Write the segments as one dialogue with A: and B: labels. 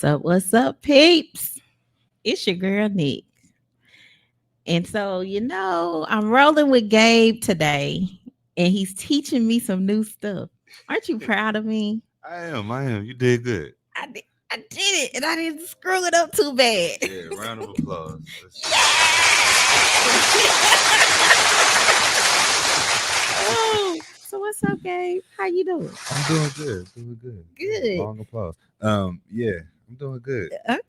A: What's up, peeps? It's your girl, Nick. And so, I'm rolling with Gabe today, and he's teaching me some new stuff. Aren't you proud of me?
B: I am. I am. You did good.
A: I did it, and I didn't screw it up too bad.
B: Yeah. Round of applause.
A: Oh, so what's up, Gabe? How you doing?
B: I'm doing good. Doing good.
A: Good.
B: Long applause. Yeah. I'm doing good.
A: Okay.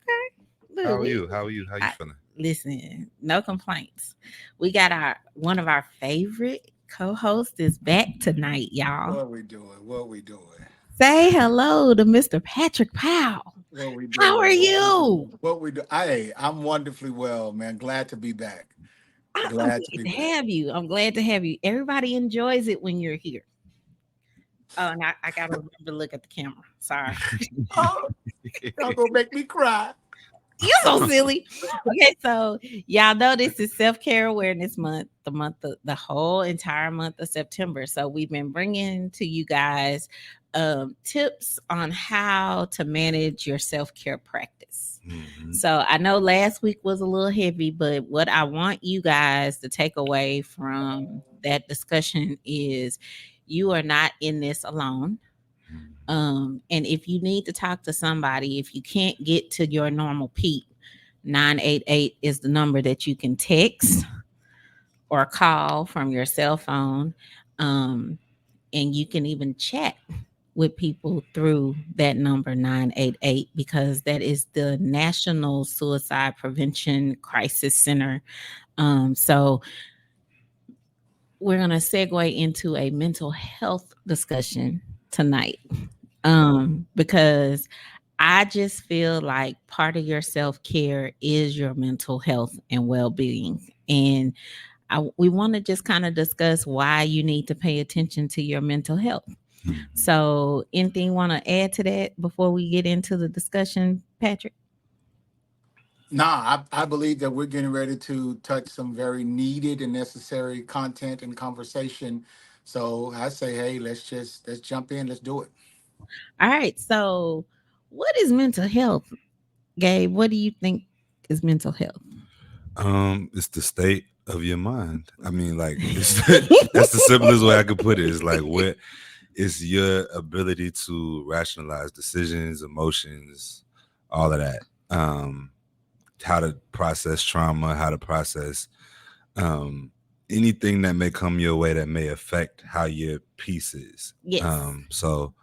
A: Look,
B: How are you? How are you? How you
A: I,
B: feeling?
A: listen, no complaints. We got our one of our favorite co-hosts is back tonight, y'all.
C: What we doing? What we doing?
A: Say hello to Mr. Patrick Powell.
C: What we
A: How are
C: doing? What we
A: you?
C: doing? What we do? I'm wonderfully well, man. Glad to be back.
A: I'm
C: Glad to
A: glad
C: be
A: to
C: back.
A: have you. I'm glad to have you. Everybody enjoys it when you're here. Oh, and I gotta remember to look at the camera. Sorry.
C: Oh, y'all gonna make me cry.
A: You so silly. Okay, so y'all know this is self-care awareness month, the whole entire month of September. So we've been bringing to you guys tips on how to manage your self-care practice.
B: Mhm.
A: So I know last week was a little heavy, but what I want you guys to take away from that discussion is you are not in this alone. And if you need to talk to somebody, if you can't get to your normal Pete, 988 is the number that you can text or call from your cell phone. Um, and you can even chat with people through that number 988 because that is the National Suicide Prevention Crisis Center. So we're going to segue into a mental health discussion tonight because I just feel like part of your self care is your mental health and well being. And we want to just kind of discuss why you need to pay attention to your mental health.
B: Mhm.
A: So, anything want to add to that before we get into the discussion, Patrick?
C: I believe that we're getting ready to touch some very needed and necessary content and conversation. So I say, hey, let's jump in. Let's do it.
A: All right. So, what is mental health, Gabe? What do you think is mental health?
B: It's the state of your mind. I mean, like, it's that's the simplest way I could put it. It's like what it's your ability to rationalize decisions, emotions, all of that. How to process trauma, how to process um, anything that may come your way that may affect how your peace is.
A: Yes.
B: So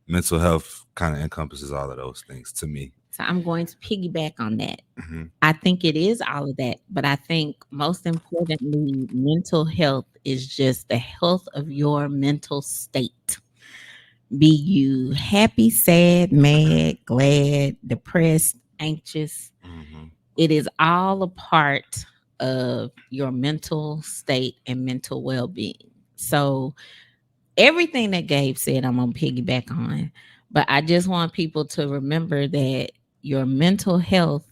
B: mental health kind of encompasses all of those things to me.
A: So, I'm going to piggyback on that.
B: Hmm.
A: I think it is all of that, but I think most importantly, mental health is just the health of your mental state. Be you happy, sad, mad, glad, depressed, anxious.
B: Hmm.
A: It is all a part of your mental state and mental well being. So, everything that Gabe said, I'm going to piggyback on. But I just want people to remember that your mental health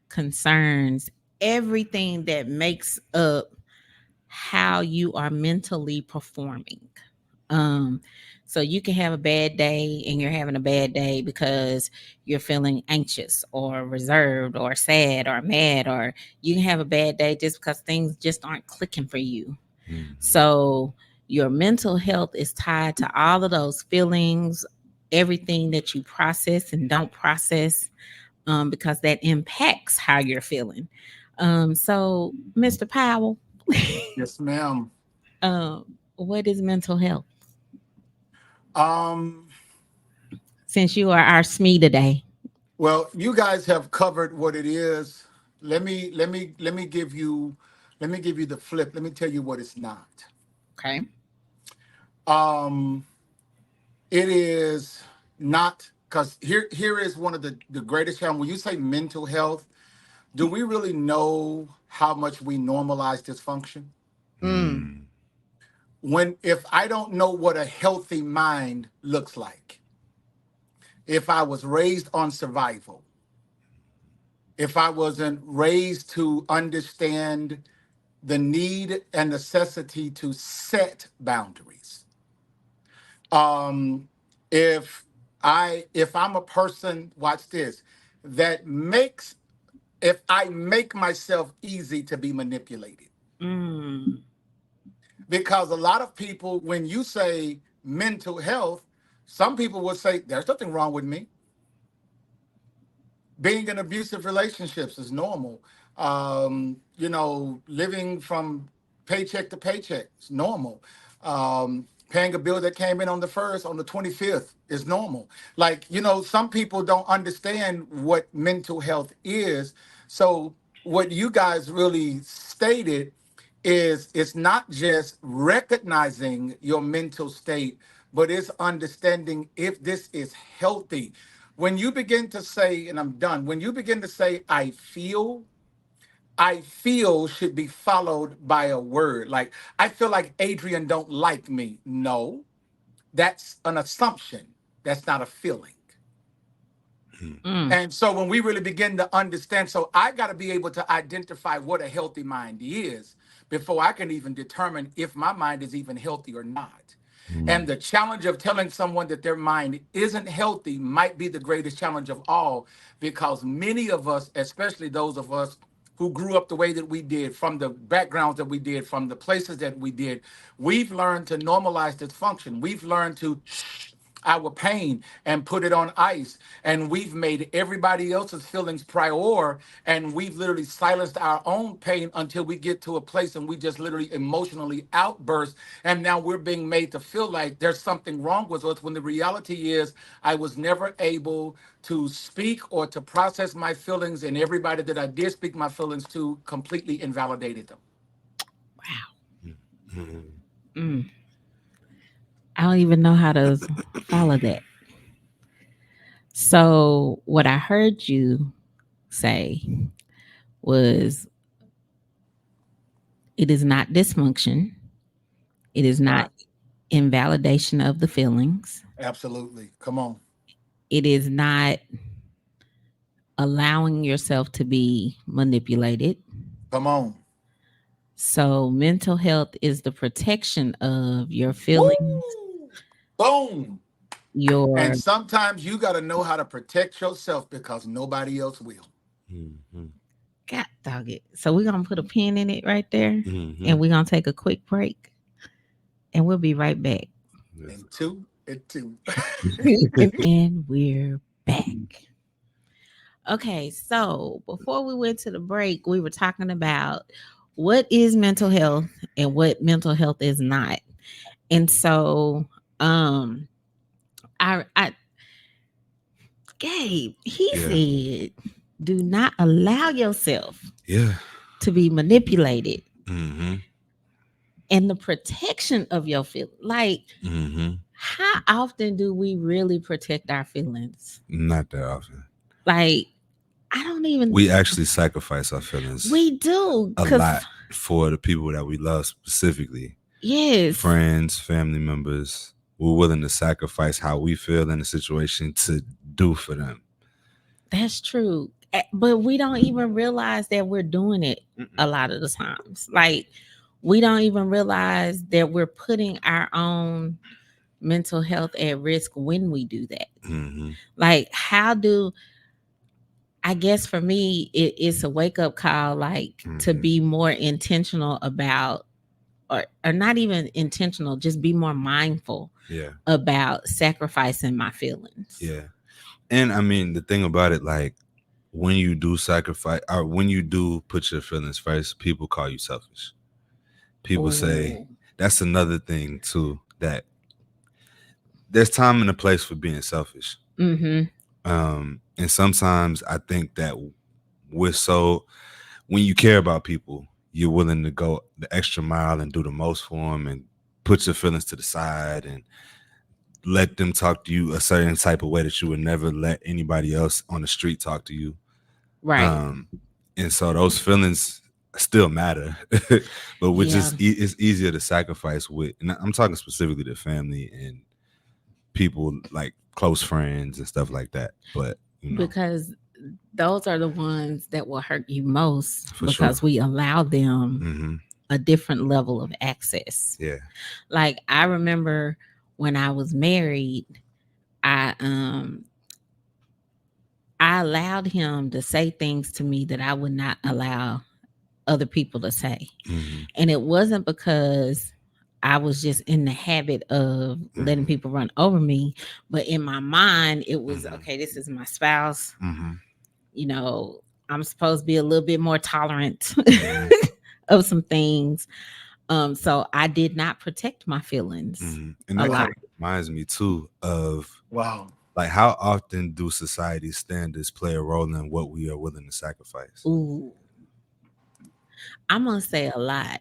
A: concerns everything that makes up how you are mentally performing. Um, so you can have a bad day and you're having a bad day because you're feeling anxious or reserved or sad or mad, or you can have a bad day just because things just aren't clicking for you.
B: Hmm.
A: So your mental health is tied to all of those feelings, everything that you process and don't process, because that impacts how you're feeling. So, Mr. Powell,
C: Yes, ma'am.
A: what is mental health?
C: Um,
A: Since you are our SME today.
C: well, you guys have covered what it is. Let me give you the flip. Let me tell you what it's not.
A: Okay.
C: Um, it is not because here is one of the greatest challenge. When you say mental health, do we really know how much we normalize dysfunction?
A: Mm.
B: Mm.
C: When if I don't know what a healthy mind looks like, if I was raised on survival, if I wasn't raised to understand the need and necessity to set boundaries, if If I'm a person, watch this, that makes, if I make myself easy to be manipulated.
A: Mm.
C: Because a lot of people, when you say mental health, some people will say, there's nothing wrong with me. Being in abusive relationships is normal. Living from paycheck to paycheck is normal. Paying a bill that came in on the first, on the 25th is normal. Like, some people don't understand what mental health is. So, what you guys really stated is it's not just recognizing your mental state, but it's understanding if this is healthy. When you begin to say, and I'm done, when you begin to say, I feel should be followed by a word. Like, I feel like Adrian don't like me. No, that's an assumption. That's not a feeling.
A: Mm.
C: And so when we really begin to understand, so I got to be able to identify what a healthy mind is before I can even determine if my mind is even healthy or not. And the challenge of telling someone that their mind isn't healthy might be the greatest challenge of all, because many of us, especially those of us who grew up the way that we did, from the backgrounds that we did, from the places that we did, we've learned to normalize dysfunction. We've learned to our pain and put it on ice. And we've made everybody else's feelings prior. And we've literally silenced our own pain until we get to a place and we just literally emotionally outburst. And now we're being made to feel like there's something wrong with us, when the reality is I was never able to speak or to process my feelings. And everybody that I did speak my feelings to completely invalidated them.
A: Mm. I don't even know how to follow that. So, what I heard you say was, it is not dysfunction, it is not
C: Right.
A: invalidation of the feelings,
C: Absolutely. Come on.
A: it is not allowing yourself to be manipulated.
C: Come on.
A: So, mental health is the protection of your feelings,
C: Woo! Boom.
A: your,
C: And sometimes you got to know how to protect yourself because nobody else will.
B: Mhm.
A: God dog it. So, we're going to put a pin in it right there, and
B: Mhm.
A: we're going to take a quick break, and we'll be right back.
B: Yes.
C: And two, and two.
A: And we're back. Okay, so before we went to the break, we were talking about what is mental health and what mental health is not. And so um I Gabe, he
B: Yeah.
A: said, do not allow yourself
B: Yeah.
A: to be manipulated,
B: Mhm.
A: and the protection of your feel. Like,
B: Mhm.
A: how often do we really protect our feelings?
B: Not that often.
A: Like, I don't even,
B: We actually sacrifice our feelings
A: we do,
B: a
A: because
B: lot for the people that we love, specifically
A: yes,
B: friends, family members. We're willing to sacrifice how we feel in a situation to do for them.
A: that's true. But we don't even realize that we're doing it a lot of the times. Like, we don't even realize that we're putting our own mental health at risk when we do that.
B: Mm-hmm.
A: Like, how do, I guess for me, it's a wake up call, like to
B: Mm-hmm.
A: be more intentional about, or not even intentional, just be more mindful
B: Yeah.
A: about sacrificing my feelings.
B: Yeah. And I mean, the thing about it, like, when you do sacrifice or when you do put your feelings first, people call you selfish. People say
A: Oh,
B: that's another thing too, that there's time and a place for being selfish.
A: mm-hmm.
B: And sometimes I think that we're so, when you care about people, you're willing to go the extra mile and do the most for them and put your feelings to the side and let them talk to you a certain type of way that you would never let anybody else on the street talk to you.
A: Right.
B: Um, and so those feelings still matter, but which
A: Yeah.
B: is it's easier to sacrifice with. And I'm talking specifically to family and people like close friends and stuff like that. But
A: Because those are the ones that will hurt you most,
B: for sure.
A: because we allow them
B: Mm-hmm.
A: a different level of access.
B: Yeah.
A: Like, I remember when I was married, I I allowed him to say things to me that I would not allow other people to say.
B: Mm-hmm.
A: And it wasn't because I was just in the habit of letting
B: Mm-hmm.
A: people run over me, but in my mind, it was
B: Mm-hmm.
A: okay, this is my spouse.
B: Mm-hmm.
A: You know, I'm supposed to be a little bit more tolerant
B: Mm-hmm.
A: of some things. So I did not protect my feelings
B: Mm-hmm. And
A: a
B: that
A: lot.
B: kind of reminds me too of
C: Wow.
B: like how often do society standards play a role in what we are willing to sacrifice?
A: Ooh, I'm gonna say a lot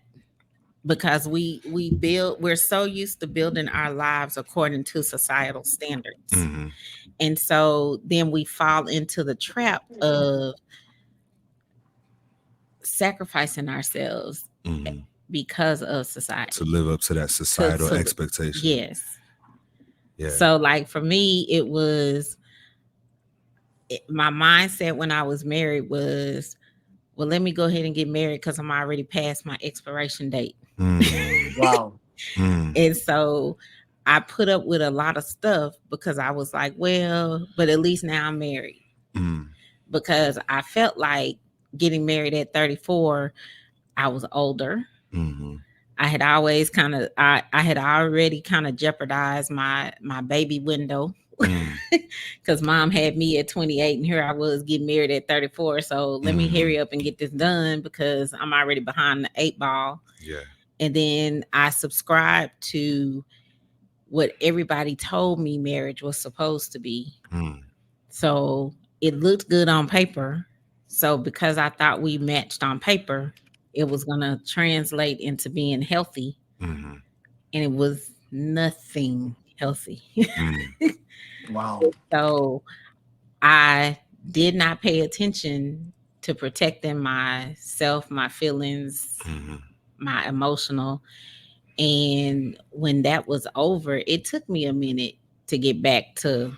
A: because we're so used to building our lives according to societal standards.
B: Mm-hmm.
A: And so then we fall into the trap of sacrificing ourselves
B: Mm-hmm.
A: because of
B: To
A: society.
B: live up to that societal
A: To
B: expectation.
A: yes.
B: Yeah.
A: So like for me, it was my mindset when I was married was, well, let me go ahead and get married because I'm already past my expiration date.
B: Mm.
C: Wow.
B: Mm.
A: And so I put up with a lot of stuff because I was like, well, but at least now I'm married.
B: Mm.
A: Because I felt like getting married at 34, I was older.
B: Mm-hmm.
A: I had always I had already kind of jeopardized my baby window
B: Mm.
A: because mom had me at 28 and here I was getting married at 34. So let me
B: Mm-hmm.
A: hurry up and get this done because I'm already behind the eight ball.
B: Yeah.
A: And then I subscribed to what everybody told me marriage was supposed to be.
B: Mm.
A: So it looked good on paper. So because I thought we matched on paper, it was going to translate into being healthy.
B: Mm-hmm.
A: And it was nothing healthy.
B: Mm.
C: Wow.
A: So I did not pay attention to protecting myself, my feelings,
B: Mm-hmm.
A: my emotional. And when that was over, it took me a minute to get back to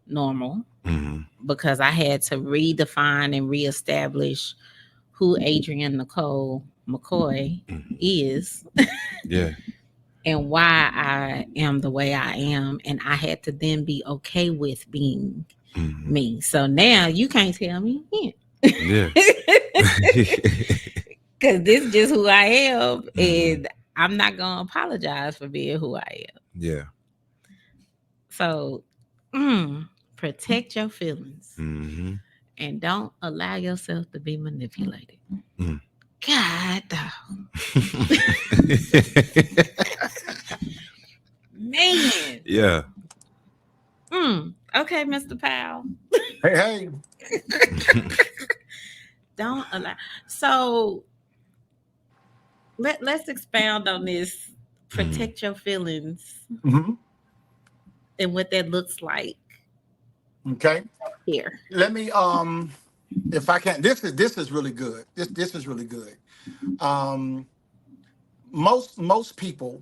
A: normal
B: Mm-hmm.
A: because I had to redefine and reestablish who Adrienne Nicole McCoy
B: Mm-hmm.
A: is
B: Yeah.
A: and why I am the way I am. And I had to then be okay with being
B: Mm-hmm.
A: me. So now you can't tell me
B: Yeah.
A: because this is just who I am.
B: Mm-hmm.
A: And I'm not going to apologize for being who I am.
B: Yeah.
A: So mm, protect your feelings
B: Mm-hmm.
A: and don't allow yourself to be manipulated.
B: Mm.
A: God, dog. Man.
B: Yeah.
A: Okay, Mr. Powell.
C: Hey, hey.
A: Don't allow. So let's expound on this.
B: Mm.
A: Protect your feelings
C: Hmm.
A: and what that looks like
C: Okay.
A: here.
C: Let me if I can, this is really good. This is really good. Um most people,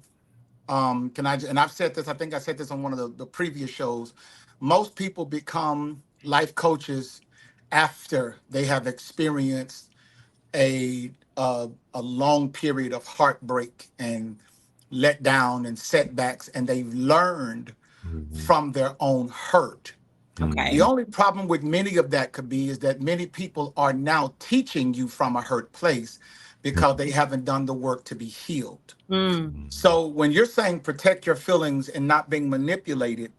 C: can I, and I've said this, I think I said this on one of the previous shows. Most people become life coaches after they have experienced a long period of heartbreak and let down and setbacks, and they've learned
B: Mm-hmm.
C: from their own hurt. The
A: Okay.
C: only problem with many of that could be is that many people are now teaching you from a hurt place because they haven't done the work to be healed.
A: Mm,
C: So when you're saying protect your feelings and not being manipulated,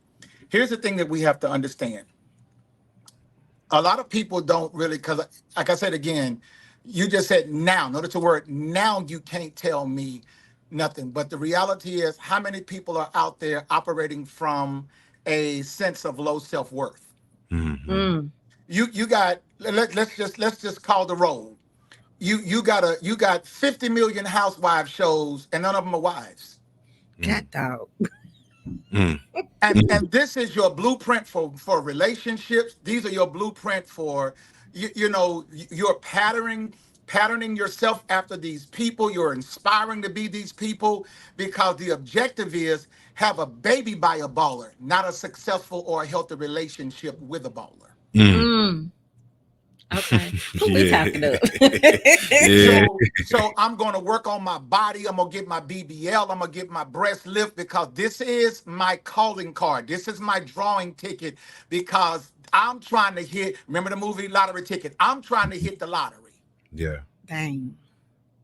C: here's the thing that we have to understand. A lot of people don't really, because like I said again, you just said now. Notice the word now. You can't tell me nothing. But the reality is, how many people are out there operating from a sense of low self-worth?
B: Mm-hmm.
A: mm.
C: You got, let's just call the roll. You got 50 million housewives shows and none of them are wives.
A: God, dog.
B: Mm.
C: And this is your blueprint for relationships. These are your blueprint for you're patterning yourself after these people. You're inspiring to be these people because the objective is have a baby by a baller, not a successful or a healthy relationship with a baller.
B: Mm.
A: Mm. Okay. Who we
B: Yeah.
A: talking to?
B: Yeah.
C: So I'm going to work on my body. I'm going to get my BBL. I'm going to get my breast lift because this is my calling card. This is my drawing ticket because I'm trying to hit, remember the movie Lottery Ticket? I'm trying to hit the lottery.
B: Yeah.
A: Dang.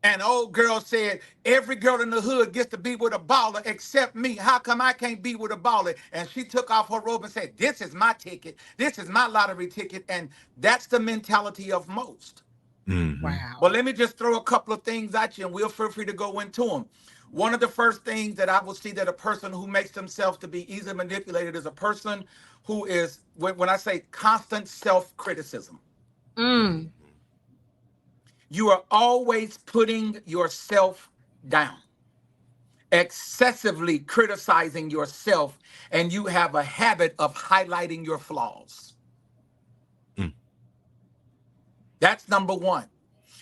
C: And old girl said, every girl in the hood gets to be with a baller except me. How come I can't be with a baller? And she took off her robe and said, this is my ticket. This is my lottery ticket. And that's the mentality of most.
B: Mm-hmm.
C: But
A: Wow.
C: let me just throw a couple of things at you and we'll feel free to go into them. One of the first things that I will see that a person who makes themselves to be easily manipulated is a person who is, when I say constant self-criticism,
A: Mm.
C: you are always putting yourself down, excessively criticizing yourself, and you have a habit of highlighting your flaws.
B: Mm.
C: That's number one.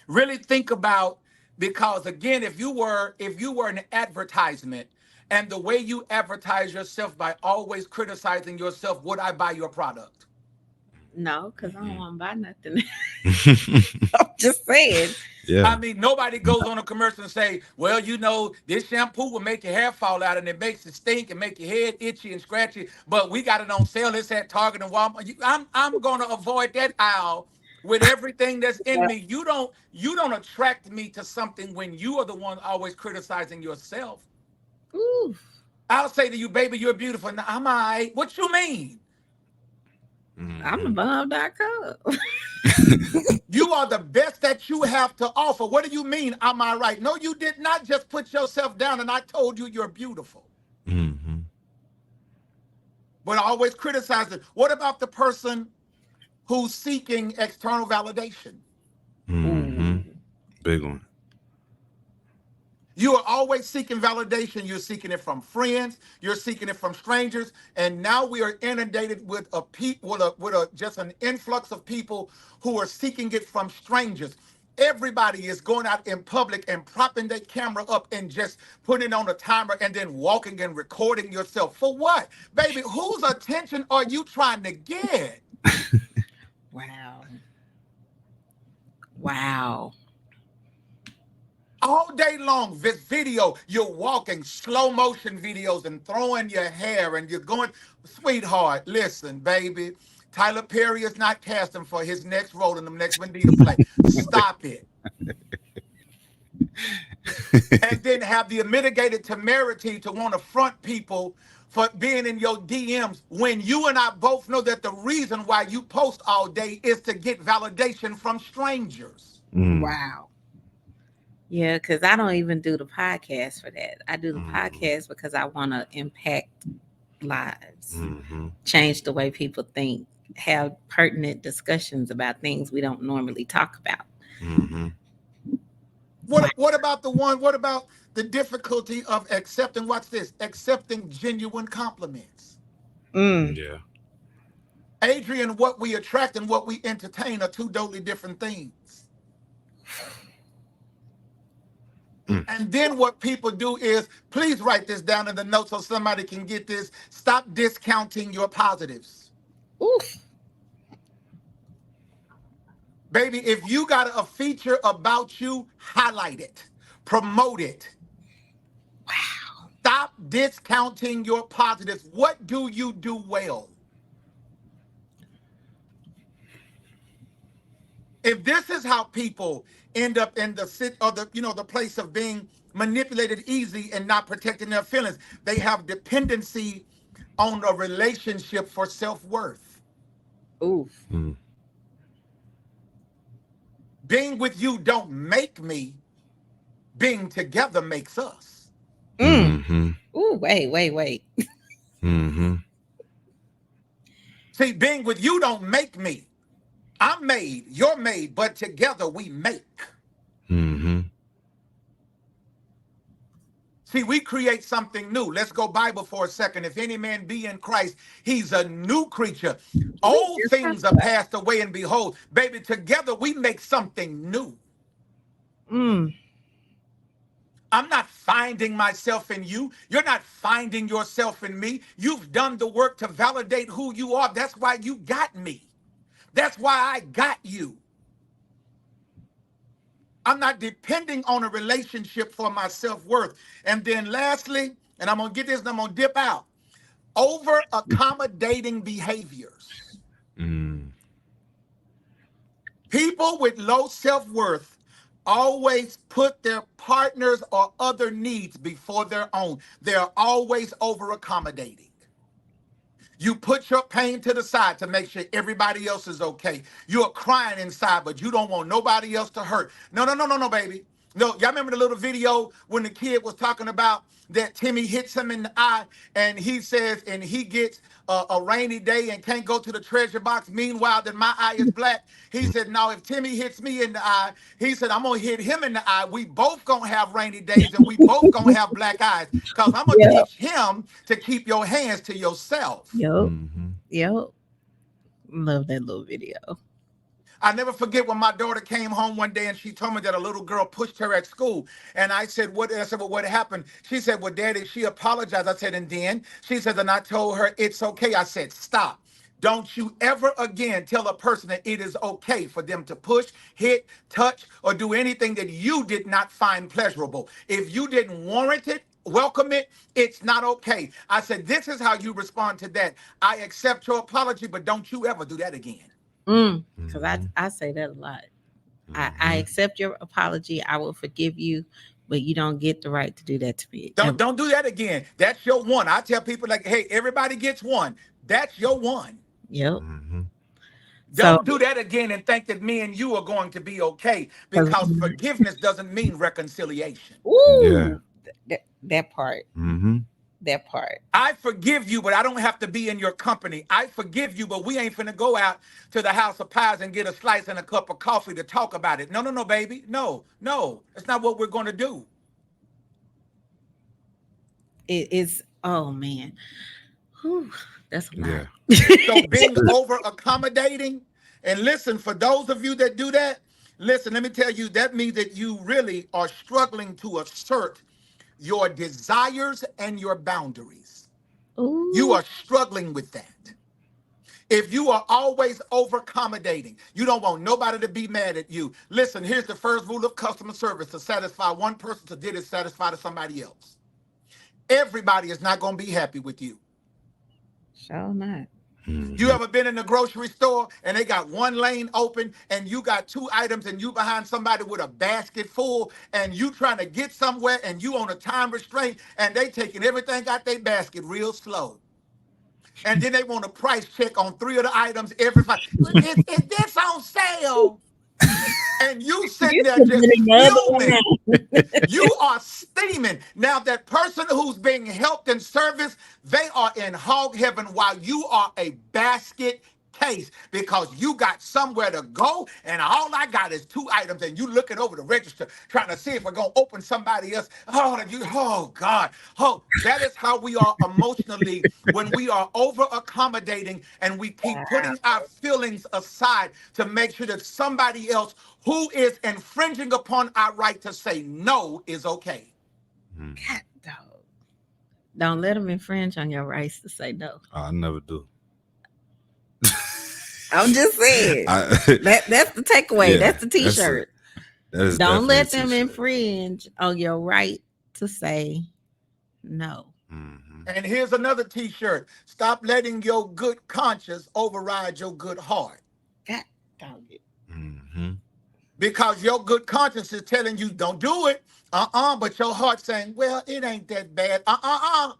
C: Really think about, because again, if you were an advertisement and the way you advertise yourself by always criticizing yourself, would I buy your product?
A: No, because I don't
B: Mm-mm.
A: want to buy nothing. I'm just saying.
C: I
B: Yeah.
C: mean, nobody goes on a commercial and say, well, this shampoo will make your hair fall out and it makes it stink and make your head itchy and scratchy, but we got it on sale. It's at Target and Walmart. I'm going to avoid that aisle with everything that's in
A: Yep.
C: me. You don't attract me to something when you are the one always criticizing yourself.
A: Ooh,
C: I'll say to you, baby, you're beautiful. Now, I'm all right. What you mean?
A: I'm a
B: Mm-hmm.
A: bomb.com.
C: You are the best that you have to offer. What do you mean? Am I right? No, you did not just put yourself down and I told you you're beautiful.
B: Mm-hmm.
C: But I always criticize it. What about the person who's seeking external validation?
B: Mm-hmm.
A: Ooh.
B: Big one.
C: You are always seeking validation. You're seeking it from friends. You're seeking it from strangers. And now we are inundated with just an influx of people who are seeking it from strangers. Everybody is going out in public and propping their camera up and just putting it on a timer and then walking and recording yourself. For what? Baby, whose attention are you trying to get?
A: Wow. Wow.
C: All day long, this video, you're walking slow motion videos and throwing your hair and you're going, sweetheart, listen, baby. Tyler Perry is not casting for his next role in the next Vendetta play. Stop it. And then have the mitigated temerity to want to front people for being in your DMs when you and I both know that the reason why you post all day is to get validation from strangers.
B: Mm.
A: Wow. Yeah, because I don't even do the podcast for that. I do the
B: Mm-hmm.
A: podcast because I want to impact lives,
B: Mm-hmm.
A: change the way people think, have pertinent discussions about things we don't normally talk about.
B: Mm-hmm.
A: Wow.
C: What about the difficulty of accepting, watch this, accepting genuine compliments?
A: Mm.
B: Yeah.
C: Adrian, what we attract and what we entertain are two totally different things.
B: Mm.
C: And then what people do is, please write this down in the notes so somebody can get this. Stop discounting your positives.
A: Oof.
C: Baby, if you got a feature about you, highlight it, promote it.
A: Wow.
C: Stop discounting your positives. What do you do well? If this is how people end up in the sit or the place of being manipulated easy and not protecting their feelings, they have dependency on a relationship for self-worth.
A: Oof.
B: Mm.
C: Being with you don't make me, being together makes us.
A: Mm.
B: Mm-hmm.
A: Ooh, wait.
B: Mm-hmm.
C: See, being with you don't make me. I'm made, you're made, but together we make.
B: Mm-hmm.
C: See, we create something new. Let's go Bible for a second. If any man be in Christ, he's a new creature.
A: We
C: Old
A: just talked
C: things are
A: about
C: passed away, and behold, baby, together we make something new.
A: it. Mm.
C: I'm not finding myself in you. You're not finding yourself in me. You've done the work to validate who you are. That's why you got me. That's why I got you. I'm not depending on a relationship for my self-worth. And then lastly, and I'm going to get this and I'm going to dip out, over accommodating behaviors.
B: Mm.
C: People with low self-worth always put their partners or other needs before their own. They're always over accommodating. You put your pain to the side to make sure everybody else is okay. You're crying inside, but you don't want nobody else to hurt. No, no, no, no, no, baby. No, y'all remember the little video when the kid was talking about that Timmy hits him in the eye and he says, and he gets a rainy day and can't go to the treasure box. Meanwhile, that my eye is black. He said, no, if Timmy hits me in the eye, he said, I'm going to hit him in the eye. We both going to have rainy days and we both going to have black eyes because I'm going to
A: Yep.
C: teach him to keep your hands to yourself.
A: Yep.
B: Mm-hmm.
A: Yep. Love that little video.
C: I never forget when my daughter came home one day and she told me that a little girl pushed her at school. And I said, what? I said, well, what happened? She said, well, Daddy, she apologized. I said, and then? She said, and I told her, it's okay. I said, stop. Don't you ever again tell a person that it is okay for them to push, hit, touch, or do anything that you did not find pleasurable. If you didn't warrant it, welcome it, it's not okay. I said, this is how you respond to that. I accept your apology, but don't you ever do that again.
A: Because I say that a lot. I
B: Mm-hmm.
A: accept your apology. I will forgive you, but you don't get the right to do that to me
C: Don't
A: ever.
C: don't do that again. That's your one. I tell people like, hey, everybody gets one. That's your one.
A: Yep.
B: Mm-hmm.
A: So,
C: Don't do that again and think that me and you are going to be okay
A: because
C: because forgiveness doesn't mean reconciliation.
B: Yeah.
A: ooh, that part,
B: Mm-hmm.
A: that part.
C: I forgive you, but I don't have to be in your company. I forgive you, but we ain't finna go out to the house of pies and get a slice and a cup of coffee to talk about it. No, no, no, baby. No, no. That's not what we're going to do.
A: It is. Oh man, whew, that's a lot.
B: Yeah.
C: So being over accommodating, and listen, for those of you that do that, listen, let me tell you, that means that you really are struggling to assert your desires and your boundaries. You
A: Ooh,
C: are struggling with that. If you are always over accommodating, you don't want nobody to be mad at you. Listen, here's the first rule of customer service: to satisfy one person, to dissatisfy to somebody else. Everybody is not going to be happy with you.
A: sure not.
C: You
B: Mm-hmm.
C: ever been in the grocery store and they got one lane open and you got two items and you behind somebody with a basket full and you trying to get somewhere and you on a time restraint and they taking everything out their basket real slow. And then they want a price check on three of the items every five. Is this on sale? And you sitting
A: You
C: there
A: put
C: just
A: it another
C: fuming.
A: way.
C: You are steaming. Now, that person who's being helped and serviced, they are in hog heaven while you are a basket case because you got somewhere to go and all I got is two items and you looking over the register trying to see if we're going to open somebody else. Oh God. Oh, that is how we are emotionally when we are over accommodating and we keep putting our feelings aside to make sure that somebody else who is infringing upon our right to say no is okay.
B: Mm-hmm.
A: God, dog. Don't let them infringe on your rights to say no.
B: I never do.
A: I'm just saying.
B: I,
A: That's the takeaway.
B: yeah,
A: That's the
B: that's a
A: T-shirt.
B: that is
A: Don't
B: definitely a
A: let them
B: t-shirt.
A: infringe on your right to say no.
B: Mm-hmm.
C: And here's another t-shirt. Stop letting your good conscience override your good heart.
A: God, dog it.
B: Mm-hmm.
C: Because your good conscience is telling you don't do it. But your heart saying, well, it ain't that bad. Uh-uh.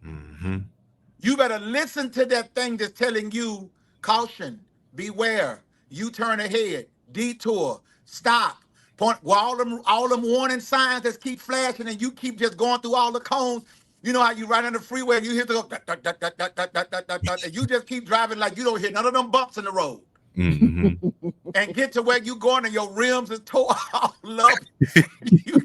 B: Mm-hmm.
C: You better listen to that thing that's telling you caution, beware, you turn ahead, detour, stop. Point well, all them warning signs that keep flashing and you keep just going through all the cones. You know how you ride on the freeway and you hear the go, dut, dut, dut, dut, dut, dut, dut, dut, dut, dut, and you just keep driving like you don't hit none of them bumps in the road.
B: Mm-hmm.
C: And get to where you going and your rims is tore all up. you,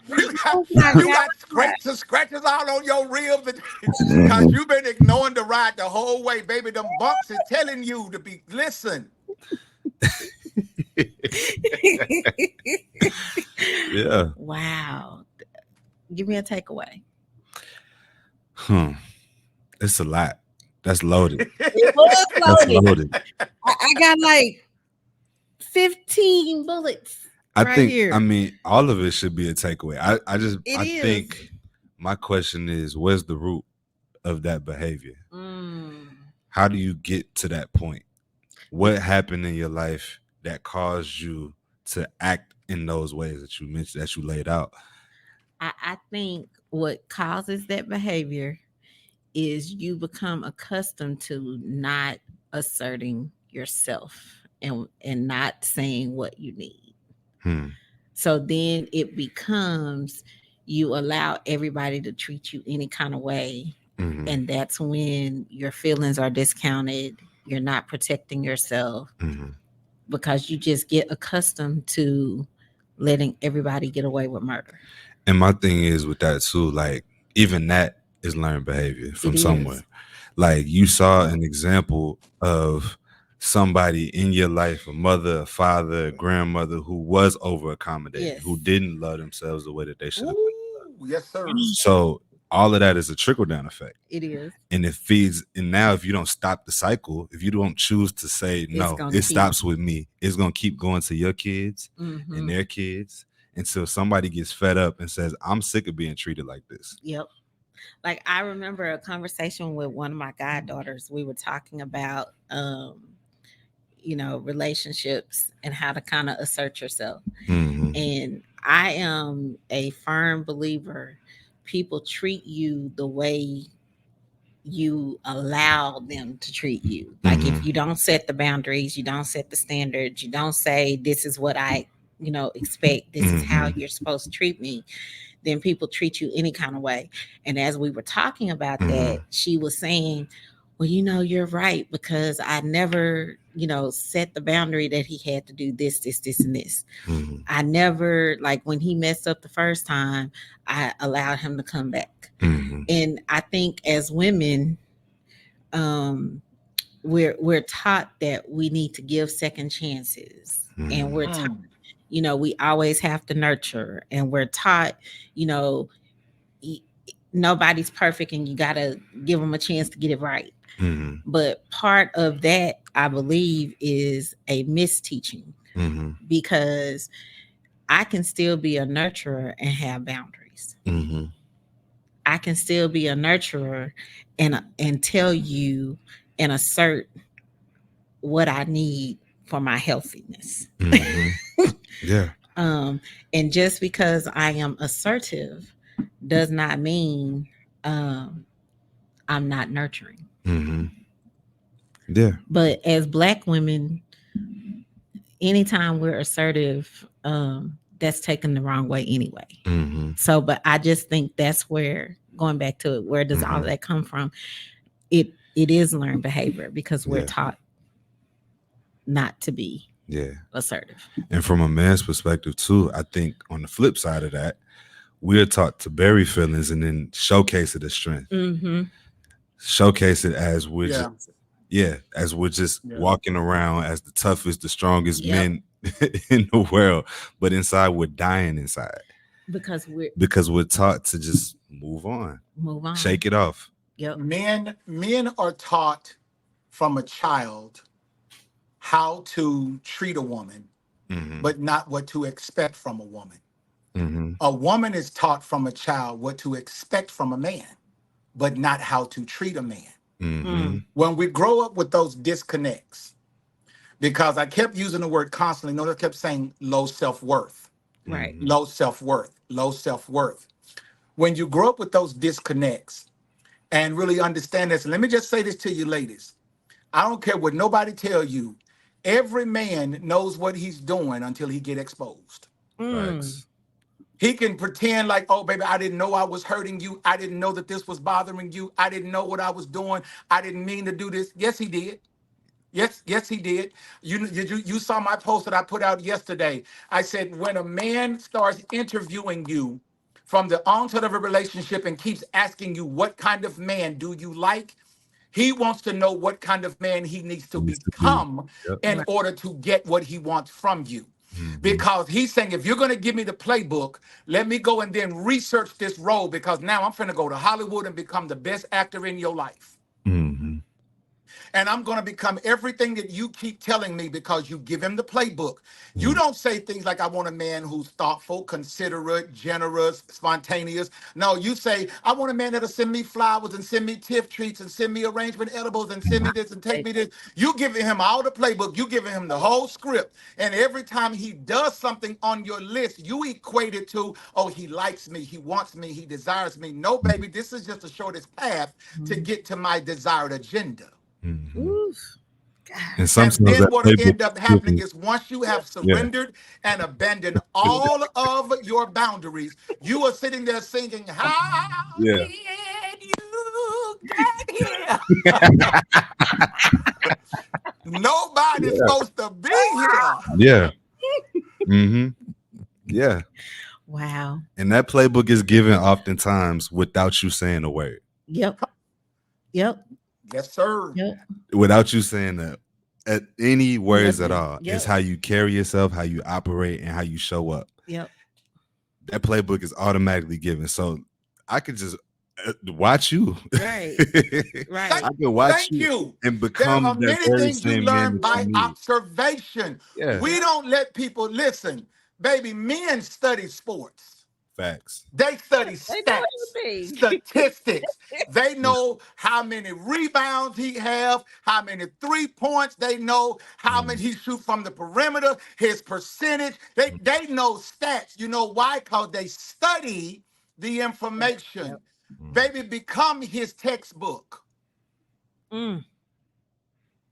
C: you got
A: Oh my
C: you
A: God.
C: got scrapes and scratches all on your ribs because you've been ignoring the ride the whole way, baby. Them bumps is telling you to be listen.
B: Yeah.
A: Wow. Give me a takeaway.
B: Hmm. It's a lot. That's loaded.
A: It was
B: That's
A: loaded.
B: loaded.
A: I got like 15 bullets
B: I
A: right
B: think, I
A: here.
B: mean, all of it should be a takeaway.
A: It
B: I
A: is.
B: think my question is, where's the root of that behavior?
A: Mm.
B: How do you get to that point? What happened in your life that caused you to act in those ways that you mentioned, that you laid out?
A: I think what causes that behavior is you become accustomed to not asserting yourself and not saying what you need.
B: Hmm.
A: So then it becomes you allow everybody to treat you any kind of way.
B: Mm-hmm.
A: And that's when your feelings are discounted. You're not protecting yourself
B: Mm-hmm.
A: because you just get accustomed to letting everybody get away with murder.
B: And my thing is with that too, like even that is learned behavior from
A: It
B: somewhere.
A: is.
B: Like you saw an example of somebody in your life, a mother, a father, a grandmother who was over accommodating,
A: Yes.
B: who didn't love themselves the way that they should have.
C: Ooh, yes, sir.
B: So all of that is a trickle down effect.
A: It is.
B: And it feeds, and now if you don't stop the cycle, if you don't choose to say
A: It's
B: no,
A: gonna
B: it
A: keep.
B: stops with me, it's gonna keep going to your kids
A: Mm-hmm.
B: and their kids until somebody gets fed up and says, I'm sick of being treated like this.
A: Yep. Like I remember a conversation with one of my goddaughters. We were talking about relationships and how to kind of assert yourself.
B: Mm-hmm.
A: And I am a firm believer people treat you the way you allow them to treat you. Like if
B: Mm-hmm.
A: you don't set the boundaries, you don't set the standards, you don't say this is what I, expect, this is how
B: Mm-hmm.
A: you're supposed to treat me, then people treat you any kind of way. And as we were talking about
B: Mm-hmm.
A: that, she was saying, well, you're right, because I never, set the boundary that he had to do this, and this.
B: Mm-hmm.
A: I never, like when he messed up the first time, I allowed him to come back.
B: Mm-hmm.
A: And I think as women, um, we're taught that we need to give second chances, and
B: Mm-hmm.
A: we're taught, we always have to nurture, and we're taught, you know, nobody's perfect, and you gotta give them a chance to get it right.
B: Mm-hmm.
A: But part of that, I believe, is a misteaching,
B: Mm-hmm.
A: because I can still be a nurturer and have boundaries.
B: Mm-hmm.
A: I can still be a nurturer and tell you and assert what I need for my healthiness.
B: Mm-hmm. Yeah.
A: And just because I am assertive does not mean I'm not nurturing.
B: Mm-hmm. Yeah.
A: But as Black women, anytime we're assertive, that's taken the wrong way anyway.
B: Mm-hmm.
A: So, but I just think that's where, going back to it, where does all
B: Mm-hmm.
A: that come from? It is learned behavior because we're
B: Yeah.
A: taught not to be
B: Yeah.
A: assertive.
B: And from a man's perspective too, I think on the flip side of that, we're taught to bury feelings and then showcase it as strength.
A: Mm-hmm.
B: Showcase it as we're
C: Yeah.
B: just
C: Yeah.
B: walking around as the toughest, the strongest
A: Yep.
B: men in the world, but inside we're dying inside
A: Because
B: we're taught to just move on,
A: move on.
B: shake it off.
A: Yep.
C: Men are taught from a child how to treat a woman,
B: Mm-hmm.
C: but not what to expect from a woman.
B: Mm-hmm.
C: A woman is taught from a child what to expect from a man, but not how to treat a man.
B: Mm-hmm.
C: When we grow up with those disconnects, because I kept using the word constantly, notice I kept saying low self-worth,
A: Right.
B: Mm-hmm.
C: low self-worth, low self-worth. When you grow up with those disconnects and really understand this, and let me just say this to you ladies, I don't care what nobody tell you, every man knows what he's doing until he get exposed.
B: Facts.
C: He can pretend like, oh, baby, I didn't know I was hurting you. I didn't know that this was bothering you. I didn't know what I was doing. I didn't mean to do this. Yes, he did. Yes, he did. You saw my post that I put out yesterday. I said, when a man starts interviewing you from the onset of a relationship and keeps asking you, what kind of man do you like? He wants to know what kind of man he needs to
B: Needs to be.
C: become
B: Yep.
C: in order to get what he wants from you.
B: Mm-hmm.
C: Because he's saying, if you're going to give me the playbook, let me go and then research this role, because now I'm going to go to Hollywood and become the best actor in your life.
B: Mm-hmm.
C: And I'm going to become everything that you keep telling me because you give him the playbook. You don't say things like, I want a man who's thoughtful, considerate, generous, spontaneous. No, you say, I want a man that'll send me flowers and send me tiff treats and send me arrangement edibles and send me this and take me this. You giving him all the playbook. You giving him the whole script. And every time he does something on your list, you equate it to, oh, he likes me, he wants me, he desires me. No, baby, this is just the shortest path to get to my desired agenda.
A: Oof.
B: And
C: And
B: sometimes
C: then
B: that
C: what will
B: playbook
C: end up
B: is
C: happening is once you have
B: yeah.
C: surrendered and abandoned all of your boundaries, you are sitting there singing, how
B: Yeah.
C: did you get here? Nobody's
B: Yeah.
C: supposed to be here.
B: Yeah. Mm-hmm. Yeah.
A: Wow.
B: And that playbook is given oftentimes without you saying a word.
A: Yep. Yep.
C: Yes, sir.
A: Yep.
B: Without you saying at any words at
A: Nothing.
B: all.
A: Yep.
B: It's how you carry yourself, how you operate, and how you show up.
A: Yep.
B: That playbook is automatically given. So I could just watch you.
A: Right. Right.
B: I can watch
C: Thank you.
B: and
C: There
B: become
C: are
B: that
C: many
B: very
C: things you
B: same man
C: learn
B: that
C: by
B: you need.
C: observation.
B: Yeah.
C: We don't let people listen. Baby, men study sports.
B: Facts.
C: They study
A: They know
C: stats,
A: everything.
C: statistics. They know how many rebounds he have, how many 3 points. They know how many he shoot from the perimeter, his percentage. They know stats. You know why? Because they study the information. Baby, become his textbook.
A: Mm.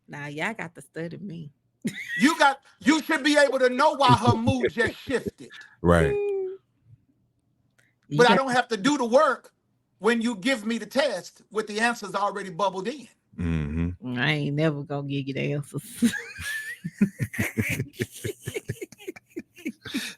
A: Now y'all got to study me.
C: You should be able to know why her mood just shifted.
B: Right.
A: You
C: But I
A: got
C: don't have to do the work when you give me the test with the answers already bubbled in.
B: Mm-hmm.
A: I ain't never gonna give you the answers.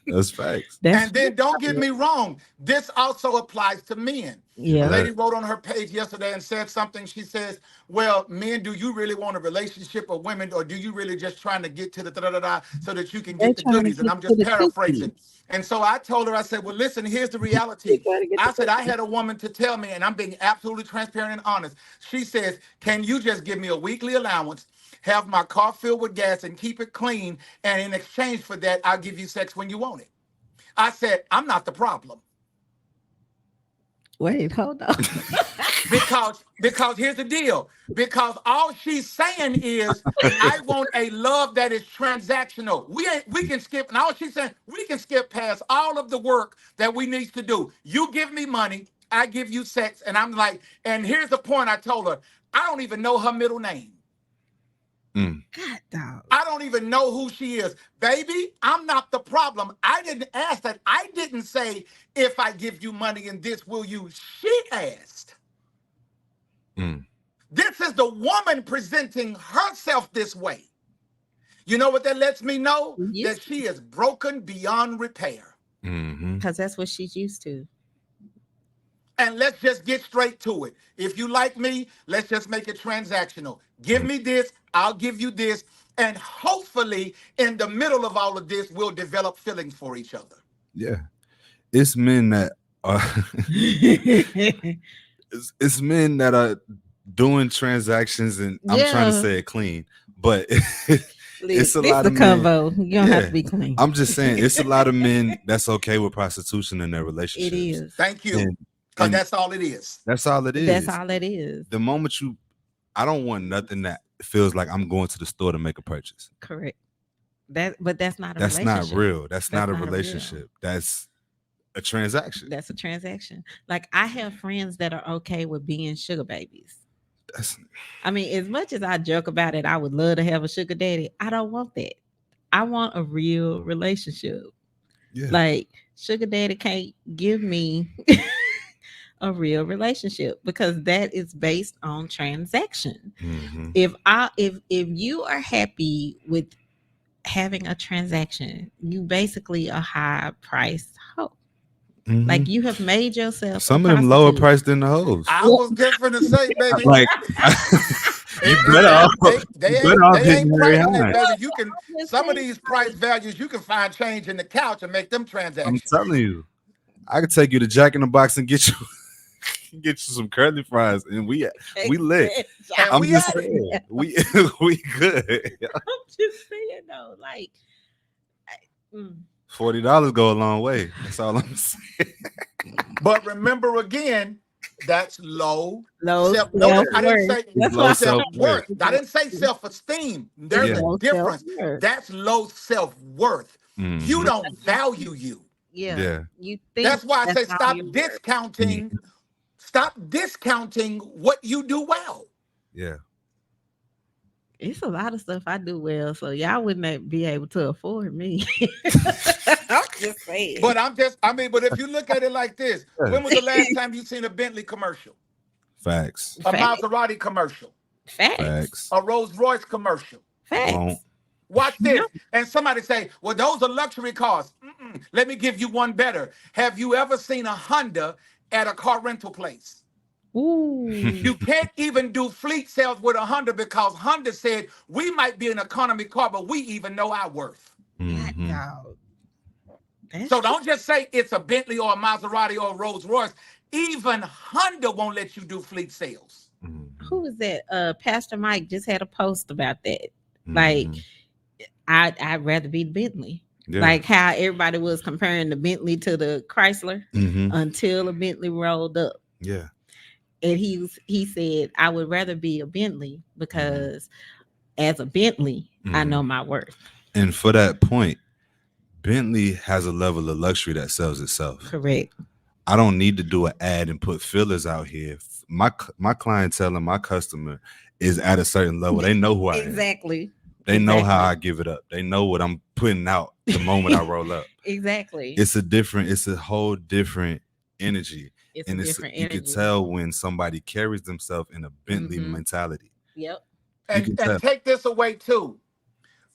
B: That's facts.
A: That's
C: And then don't get me wrong, this also applies to men. A
A: yeah.
C: lady wrote on her page yesterday and said something. She says, well, men, do you really want a relationship with women, or do you really just trying to get to the da-da-da-da so that you can
A: They're
C: get the
A: trying to
C: goodies? And
A: get
C: I'm
A: to
C: just
A: the
C: paraphrasing.
A: cookie.
C: And so I told her, I said, well, listen, here's the
A: They're
C: reality.
A: trying to get
C: I
A: the
C: said, I
A: cookie.
C: had a woman to tell me, and I'm being absolutely transparent and honest. She says, can you just give me a weekly allowance, have my car filled with gas, and keep it clean? And in exchange for that, I'll give you sex when you want it. I said, I'm not the problem.
A: Wait, hold on.
C: Because here's the deal. Because all she's saying is, I want a love that is transactional. We can skip, and all she's saying, we can skip past all of the work that we need to do. You give me money, I give you sex, and I'm like, and here's the point I told her. I don't even know her middle name.
A: God dog.
C: I don't even know who she is. Baby, I'm not the problem. I didn't ask that. I didn't say, if I give you money and this, will you? She asked. This is the woman presenting herself this way. You know what that lets me know?
A: Yes.
C: That she is broken beyond repair.
A: Because that's what she's used to.
C: And let's just get straight to it. If you like me, let's just make it transactional. Give me this, I'll give you this. And hopefully, in the middle of all of this, we'll develop feelings for each other.
B: Yeah. It's men that are it's men that are doing transactions, and I'm trying to say it clean, but it's a lot of men.
A: Convo. You don't have to be clean.
B: I'm just saying it's a lot of men that's okay with prostitution in their relationships.
A: It is.
C: Thank you. Because that's all it is.
B: That's all it is.
A: That's all it is.
B: The moment I don't want nothing that feels like I'm going to the store to make a purchase.
A: Correct. But that's not a
B: that's
A: relationship.
B: not real. That's not a
A: not
B: relationship. That's a transaction.
A: That's a transaction. Like, I have friends that are okay with being sugar babies. I mean, as much as I joke about it, I would love to have a sugar daddy. I don't want that. I want a real relationship.
B: Yeah.
A: Like, sugar daddy can't give me a real relationship, because that is based on transaction. If you are happy with having a transaction, you basically a high priced hoe. Like, you have made yourself
B: some of them lower priced than the hoes.
C: I was just gonna say, baby.
B: Like, you better off.
C: They ain't pricing it, baby. You can some of these price values you can find change in the couch and make them transactions.
B: I'm telling you, I could take you to Jack in the Box and get you Get you some curly fries, and we lit.
C: And
B: I'm
C: we
B: just
C: at it.
B: saying, we good.
A: I'm just saying though, like, mm,
B: $40 go a long way. That's all I'm saying.
C: But remember again, that's low
A: low
C: self. Notice
A: self
C: I didn't
A: worth.
C: say
A: That's
B: Low
A: what
B: self
A: I'm
B: worth.
C: self-worth. I
A: saying.
C: didn't say self-esteem.
A: It's
C: There's
B: Yeah.
C: a
A: low self
C: difference.
A: worth.
C: That's low self-worth. You
B: Hmm.
C: don't value you.
A: Yeah,
B: Yeah.
A: you think
C: That's why I
A: that's
C: say
A: all your worth.
C: stop discounting what you do well.
B: Yeah.
A: It's a lot of stuff I do well, so y'all wouldn't be able to afford me. I'm just saying.
C: But but if you look at it like this,
B: Yeah.
C: when was the last time you seen a Bentley commercial,
B: Facts.
C: a
A: Facts,
C: Maserati commercial,
A: facts,
B: Facts.
C: a Rolls Royce commercial?
B: Won't.
A: facts.
C: Watch
A: No.
C: this. And somebody say, well, those are luxury cars. Mm-mm. Let me give you one better. Have you ever seen a Honda at a car rental place?
A: Ooh,
C: You can't even do fleet sales with a Honda because Honda said we might be an economy car, but we even know our worth.
A: hot
B: Hmm.
A: dog. That's
C: So
A: true.
C: don't just say it's a Bentley or a Maserati or a Rolls Royce. Even Honda won't let you do fleet sales.
B: Hmm.
A: Who was that? Pastor Mike just had a post about that. Like,
B: Hmm.
A: I'd rather be the Bentley.
B: Yeah.
A: Like how everybody was comparing the Bentley to the Chrysler
B: Hmm.
A: until the Bentley rolled up.
B: Yeah.
A: And he said, I would rather be a Bentley because as a Bentley, I
B: Hmm.
A: know my worth.
B: And for that point, Bentley has a level of luxury that sells itself.
A: Correct.
B: I don't need to do an ad and put fillers out here. My clientele and my customer is at a certain level. They know who I am.
A: Exactly.
B: They know how I give it up. They know what I'm putting out the moment I roll up.
A: Exactly.
B: It's a whole different energy.
A: It's a
B: And
A: different
B: you can
A: energy.
B: tell when somebody carries themselves in a Bentley
A: Mhm.
B: mentality.
A: Yep.
B: You can
C: And
B: tell.
C: take this away too.